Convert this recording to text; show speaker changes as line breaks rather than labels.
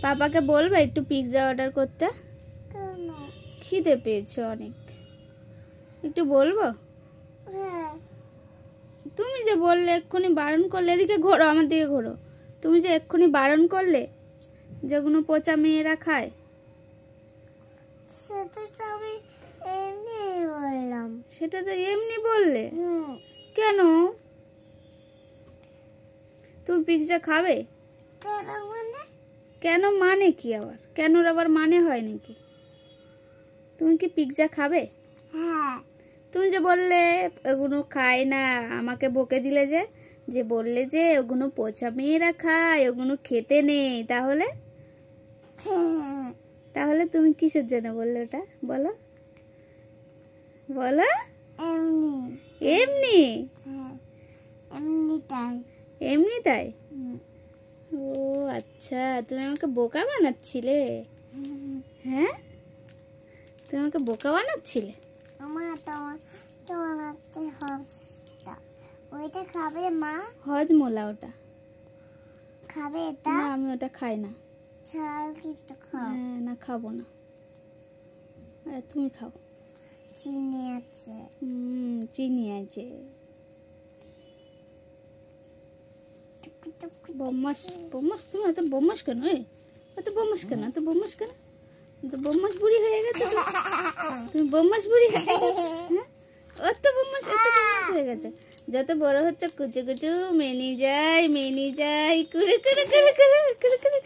পাপাকে বলবে একটু পিৎজা অর্ডার করতে।
কেন?
খিদে পেয়েছে অনেক, একটু বলবো?
হ্যাঁ।
তুমি যে বললে এক্ষুনি বারণ করলে, এদিকে ঘোরো, আমার দিকে ঘোরো। তুমি যে এক্ষুনি বারণ করলে যেগুলো পচা মেয়েরা খায়,
সেটা তো আমি এমনি বললাম।
সেটা তো এমনি বললে?
হুম।
কেন? তুমি পিৎজা খাবে?
কেন মানে?
কেন মানে কি আবার? কেনর আবার মানে হয় নাকি? তুমি কি পিৎজা খাবে?
হ্যাঁ।
তুমি যে বললে ওগুলো খায় না, আমাকে বকে দিলে যে বললে যে ওগুলো পচা মেয়েরা খায়, ওগুলো খেতে নেই। তাহলে তাহলে তুমি কিসের জন্য বললে ওটা? বলো বলো।
এমনি।
এমনি?
হ্যাঁ, এমনি তাই।
এমনি তাই? ও আচ্ছা, তুমি আমাকে বোকা বানাচ্ছিলে? হ্যাঁ, তুমি আমাকে বোকা বানাচ্ছিলে?
আমার তো বানাতে হস্তা। ওইটা খাবে মা?
হজমোলা ওটা।
খাবে এটা?
না, আমি ওটা খাই না।
চাল কিন্তু খাও।
হ্যাঁ, না খাবো না। তুমি খাও।
চিনি আছে।
চিনি আছে। বম্মাস বম্মাস, তুমি এত বম্মাস কেন? এত বম্মাস কেন? এত বম্মাস কেন? এত বম্মাস বুড়ি হয়ে গেছে তুমি বম্মাস বুড়ি হয়ে গেছে। হ্যাঁ, অত বম্মাস হয়ে গেছে। যত বড় হচ্ছে কুচু কুচু মেনি যায় কুড়ে কুড়ে কুড়ে কুড়ে কুড়ে কুড়ে।